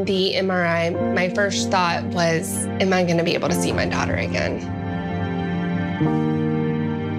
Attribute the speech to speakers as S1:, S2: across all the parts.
S1: on the MRI, my first thought was, am I going to be able to see my daughter again?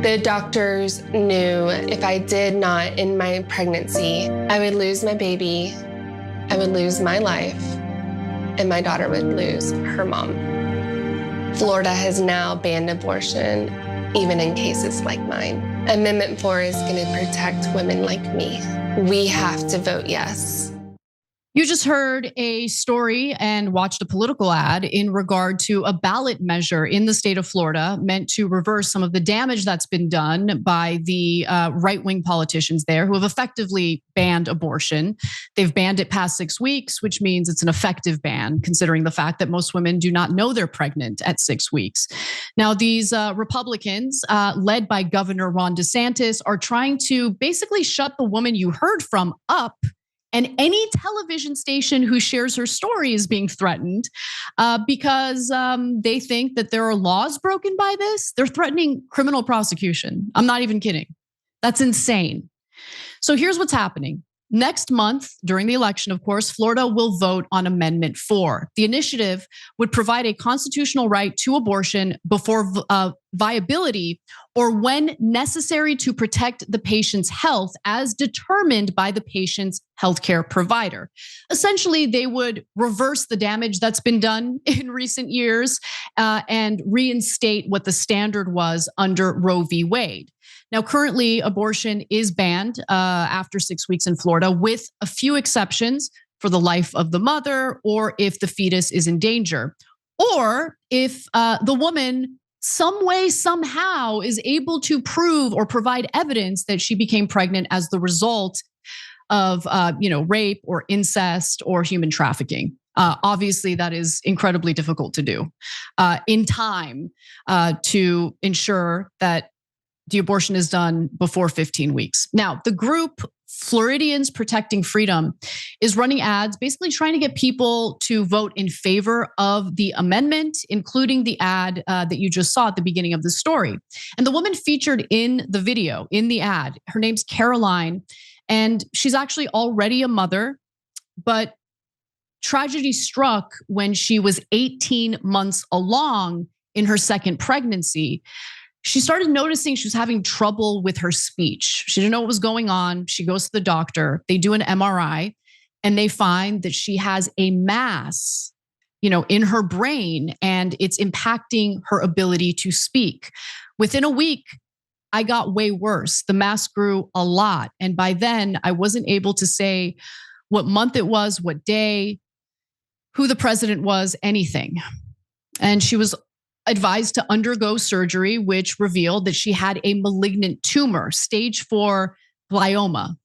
S1: The doctors knew if I did not end my pregnancy, I would lose my baby, I would lose my life, and my daughter would lose her mom. Florida has now banned abortion, even in cases like mine. Amendment 4 is going to protect women like me. We have to vote yes.
S2: You just heard a story and watched a political ad in regard to a ballot measure in the state of Florida meant to reverse some of the damage that's been done by the right-wing politicians there who have effectively banned abortion. They've banned it past 6 weeks, which means it's an effective ban, considering the fact that most women do not know they're pregnant at 6 weeks. Now, these Republicans, led by Governor Ron DeSantis, are trying to basically shut the woman you heard from up. And any television station who shares her story is being threatened because they think that there are laws broken by this. They're threatening criminal prosecution. I'm not even kidding. That's insane. So here's what's happening. Next month, during the election, of course, Florida will vote on Amendment 4. The initiative would provide a constitutional right to abortion before viability or when necessary to protect the patient's health as determined by the patient's healthcare provider. Essentially, they would reverse the damage that's been done in recent years and reinstate what the standard was under Roe v. Wade. Now, currently, abortion is banned after 6 weeks in Florida, with a few exceptions for the life of the mother or if the fetus is in danger, or if the woman some way, somehow is able to prove or provide evidence that she became pregnant as the result of rape or incest or human trafficking. Obviously, that is incredibly difficult to do in time to ensure that the abortion is done before 15 weeks. Now, the group Floridians Protecting Freedom is running ads, basically trying to get people to vote in favor of the amendment, including the ad that you just saw at the beginning of the story. And the woman featured in the video, in the ad, her name's Caroline, and she's actually already a mother, but tragedy struck when she was 18 months along in her second pregnancy. She started noticing she was having trouble with her speech. She didn't know what was going on. She goes to the doctor. They do an MRI and they find that she has a mass, in her brain, and it's impacting her ability to speak. Within a week, I got way worse. The mass grew a lot. And by then, I wasn't able to say what month it was, what day, who the president was, anything. And she was advised to undergo surgery, which revealed that she had a malignant tumor, stage 4 glioma.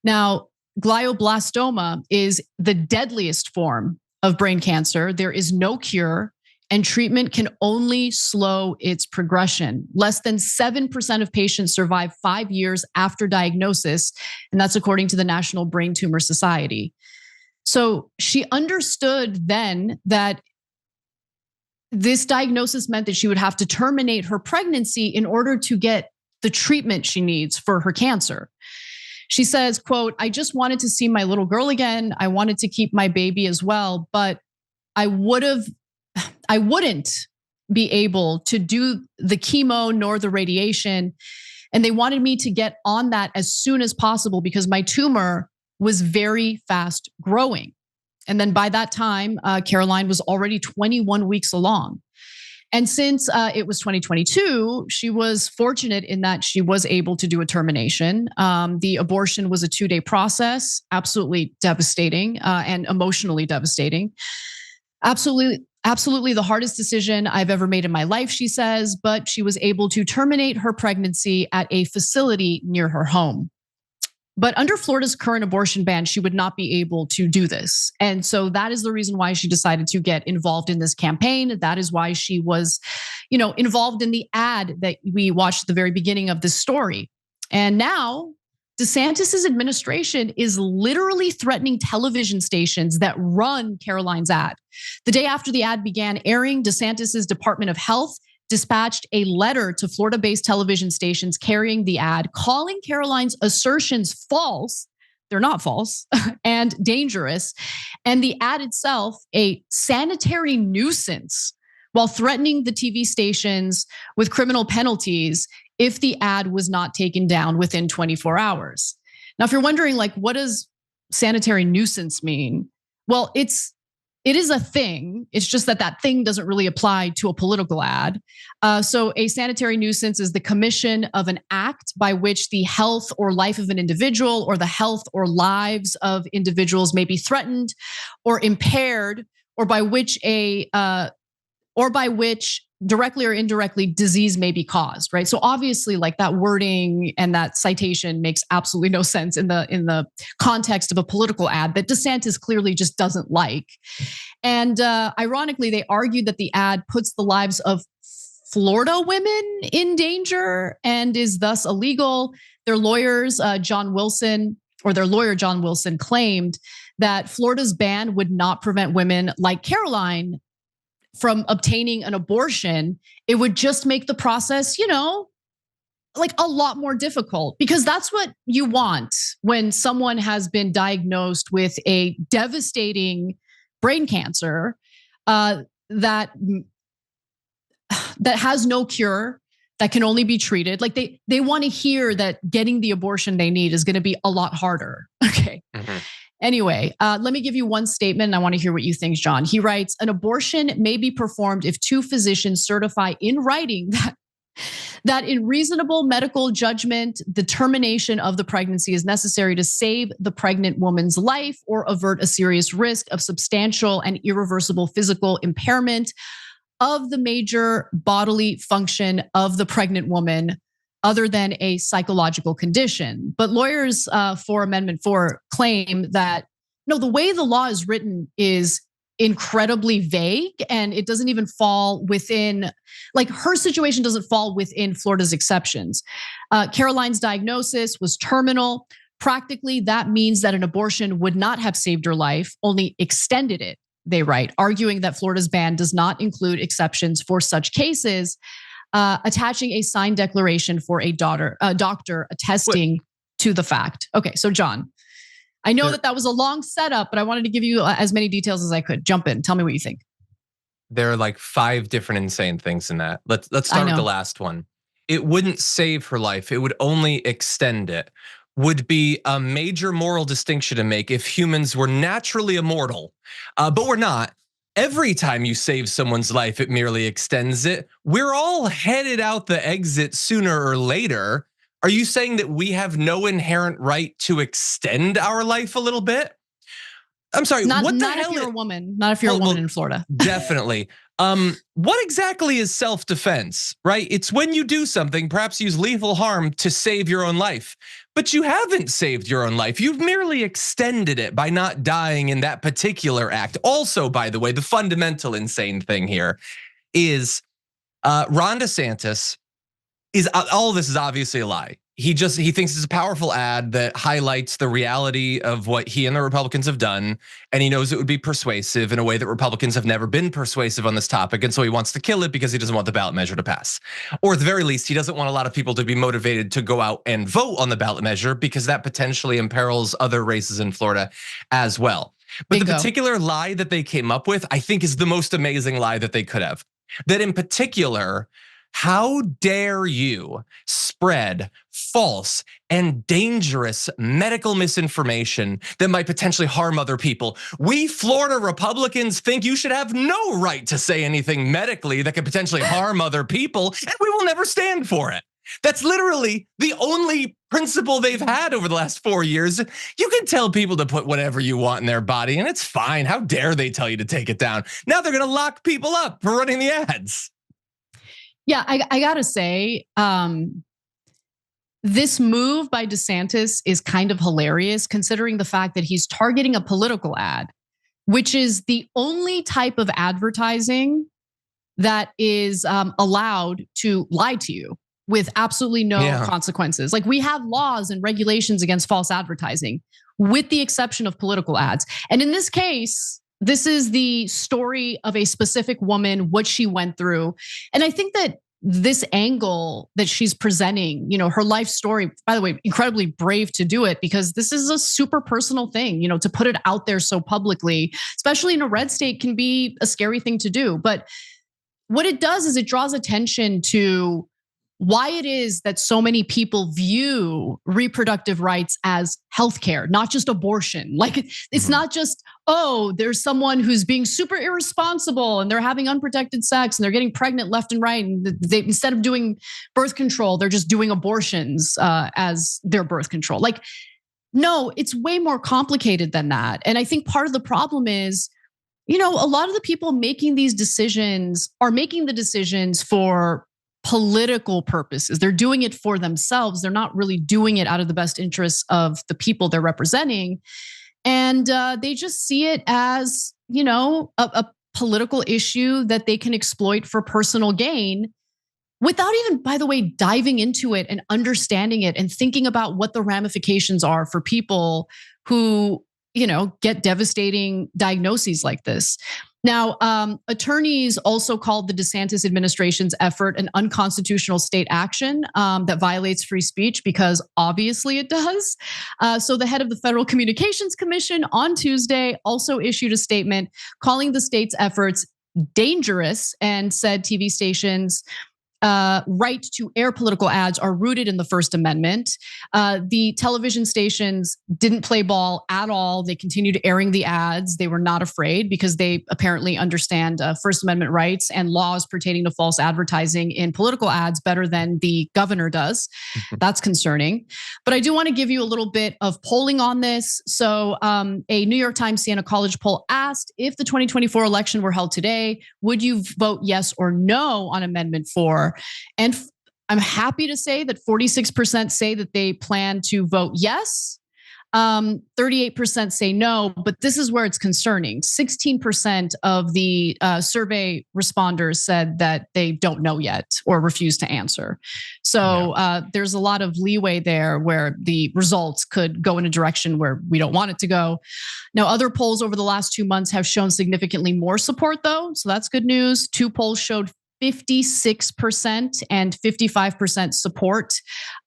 S2: Now, glioblastoma is the deadliest form of brain cancer. There is no cure, and treatment can only slow its progression. Less than 7% of patients survive 5 years after diagnosis, and that's according to the National Brain Tumor Society. So she understood then that this diagnosis meant that she would have to terminate her pregnancy in order to get the treatment she needs for her cancer. She says, quote, "I just wanted to see my little girl again. I wanted to keep my baby as well, but I wouldn't be able to do the chemo nor the radiation. And they wanted me to get on that as soon as possible because my tumor was very fast growing." And then by that time, Caroline was already 21 weeks along. And since it was 2022, she was fortunate in that she was able to do a termination. The abortion was a 2-day process, absolutely devastating and emotionally devastating. Absolutely the hardest decision I've ever made in my life, she says, but she was able to terminate her pregnancy at a facility near her home. But under Florida's current abortion ban, she would not be able to do this. And so that is the reason why she decided to get involved in this campaign. That is why she was, involved in the ad that we watched at the very beginning of this story. And now DeSantis's administration is literally threatening television stations that run Caroline's ad. The day after the ad began airing, DeSantis's Department of Health dispatched a letter to Florida-based television stations carrying the ad, calling Caroline's assertions false, they're not false, and dangerous. And the ad itself, a sanitary nuisance, while threatening the TV stations with criminal penalties if the ad was not taken down within 24 hours. Now, if you're wondering, like, what does sanitary nuisance mean? Well, it is a thing. It's just that thing doesn't really apply to a political ad. So a sanitary nuisance is the commission of an act by which the health or life of an individual or the health or lives of individuals may be threatened or impaired, or by which directly or indirectly disease may be caused, right? So obviously, like, that wording and that citation makes absolutely no sense in the context of a political ad that DeSantis clearly just doesn't like. And ironically, they argued that the ad puts the lives of Florida women in danger and is thus illegal. Their lawyer, John Wilson, claimed that Florida's ban would not prevent women like Caroline from obtaining an abortion. It would just make the process, like, a lot more difficult, because that's what you want when someone has been diagnosed with a devastating brain cancer that has no cure, that can only be treated. Like, they want to hear that getting the abortion they need is going to be a lot harder. Okay. Mm-hmm. Anyway, let me give you one statement, and I want to hear what you think, John. He writes, an abortion may be performed if two physicians certify in writing that in reasonable medical judgment, the termination of the pregnancy is necessary to save the pregnant woman's life or avert a serious risk of substantial and irreversible physical impairment of the major bodily function of the pregnant woman, other than a psychological condition. But lawyers for Amendment 4 claim that, no, the way the law is written is incredibly vague, and it doesn't even fall within, like, her situation doesn't fall within Florida's exceptions. Caroline's diagnosis was terminal. Practically, that means that an abortion would not have saved her life, only extended it, they write, arguing that Florida's ban does not include exceptions for such cases. Attaching a signed declaration for a doctor attesting to the fact. Okay, so John, I know that was a long setup, but I wanted to give you as many details as I could. Jump in, tell me what you think.
S3: There are like 5 different insane things in that. Let's start with the last one. It wouldn't save her life, it would only extend it. Would be a major moral distinction to make if humans were naturally immortal, but we're not. Every time you save someone's life, it merely extends it. We're all headed out the exit sooner or later. Are you saying that we have no inherent right to extend our life a little bit? I'm sorry,
S2: not if you're a woman, not if you're a woman in Florida.
S3: Definitely. What exactly is self-defense, right? It's when you do something, perhaps use lethal harm to save your own life, but you haven't saved your own life. You've merely extended it by not dying in that particular act. Also, by the way, the fundamental insane thing here is Ron DeSantis all of this is obviously a lie. He thinks it's a powerful ad that highlights the reality of what he and the Republicans have done. And he knows it would be persuasive in a way that Republicans have never been persuasive on this topic. And so he wants to kill it because he doesn't want the ballot measure to pass. Or at the very least, he doesn't want a lot of people to be motivated to go out and vote on the ballot measure because that potentially imperils other races in Florida as well. But the particular lie that they came up with, I think, is the most amazing lie that they could have. That in particular, how dare you spread false and dangerous medical misinformation that might potentially harm other people? We Florida Republicans think you should have no right to say anything medically that could potentially harm other people, and we will never stand for it. That's literally the only principle they've had over the last 4 years. You can tell people to put whatever you want in their body, and it's fine. How dare they tell you to take it down? Now they're gonna lock people up for running the ads.
S2: Yeah, I gotta say, this move by DeSantis is kind of hilarious considering the fact that he's targeting a political ad, which is the only type of advertising that is allowed to lie to you with absolutely no consequences. Like, we have laws and regulations against false advertising, with the exception of political ads. And in this case, this is the story of a specific woman, what she went through. And I think that this angle that she's presenting, her life story, by the way, incredibly brave to do it, because this is a super personal thing, to put it out there so publicly, especially in a red state, can be a scary thing to do. But what it does is it draws attention to why it is that so many people view reproductive rights as healthcare, not just abortion. Like it's not just, oh, there's someone who's being super irresponsible and they're having unprotected sex and they're getting pregnant left and right. And they, instead of doing birth control, they're just doing abortions as their birth control. Like, no, it's way more complicated than that. And I think part of the problem is, a lot of the people making these decisions are making the decisions for political purposes. They're doing it for themselves. They're not really doing it out of the best interests of the people they're representing. And they just see it as, a political issue that they can exploit for personal gain without even, by the way, diving into it and understanding it and thinking about what the ramifications are for people who, get devastating diagnoses like this. Now, attorneys also called the DeSantis administration's effort an unconstitutional state action that violates free speech, because obviously it does. So the head of the Federal Communications Commission on Tuesday also issued a statement calling the state's efforts dangerous and said TV stations' right to air political ads are rooted in the First Amendment. The television stations didn't play ball at all. They continued airing the ads. They were not afraid because they apparently understand First Amendment rights and laws pertaining to false advertising in political ads better than the governor does. That's concerning. But I do want to give you a little bit of polling on this. So a New York Times Siena College poll asked, if the 2024 election were held today, would you vote yes or no on Amendment 4? And I'm happy to say that 46% say that they plan to vote yes. 38% say no, but this is where it's concerning. 16% of the survey responders said that they don't know yet or refuse to answer. So there's a lot of leeway there where the results could go in a direction where we don't want it to go. Now, other polls over the last 2 months have shown significantly more support, though. So that's good news. 2 polls showed 56% and 55% support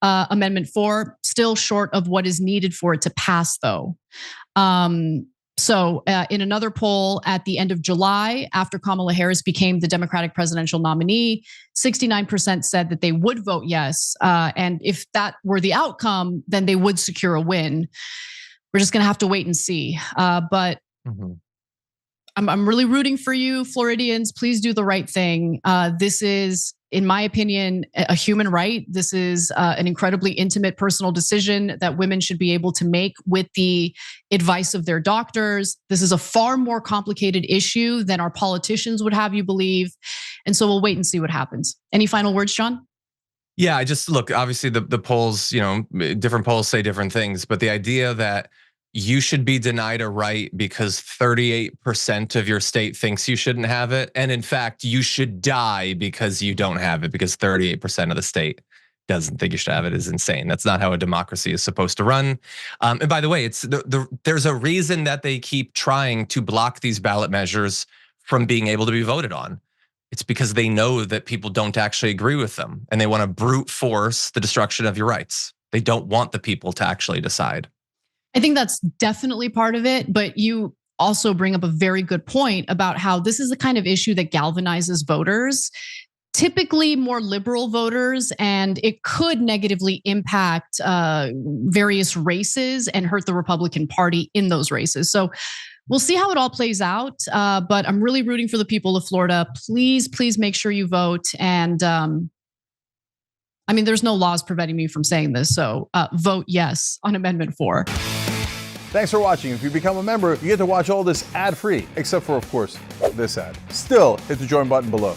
S2: Amendment 4, still short of what is needed for it to pass, though. So in another poll at the end of July, after Kamala Harris became the Democratic presidential nominee, 69% said that they would vote yes. And if that were the outcome, then they would secure a win. We're just going to have to wait and see. But I'm really rooting for you, Floridians. Please do the right thing. This is, in my opinion, a human right. This is an incredibly intimate personal decision that women should be able to make with the advice of their doctors. This is a far more complicated issue than our politicians would have you believe. And so we'll wait and see what happens. Any final words, John?
S3: Yeah, I just look, obviously the polls, different polls say different things, but the idea that you should be denied a right because 38% of your state thinks you shouldn't have it. And in fact, you should die because you don't have it because 38% of the state doesn't think you should have it is insane. That's not how a democracy is supposed to run. And by the way, it's there's a reason that they keep trying to block these ballot measures from being able to be voted on. It's because they know that people don't actually agree with them and they want to brute force the destruction of your rights. They don't want the people to actually decide.
S2: I think that's definitely part of it, but you also bring up a very good point about how this is the kind of issue that galvanizes voters, typically more liberal voters, and it could negatively impact various races and hurt the Republican Party in those races. So we'll see how it all plays out, but I'm really rooting for the people of Florida. Please make sure you vote. And there's no laws preventing me from saying this, so vote yes on Amendment 4.
S4: Thanks for watching. If you become a member, you get to watch all this ad-free, except for, of course, this ad. Still, hit the join button below.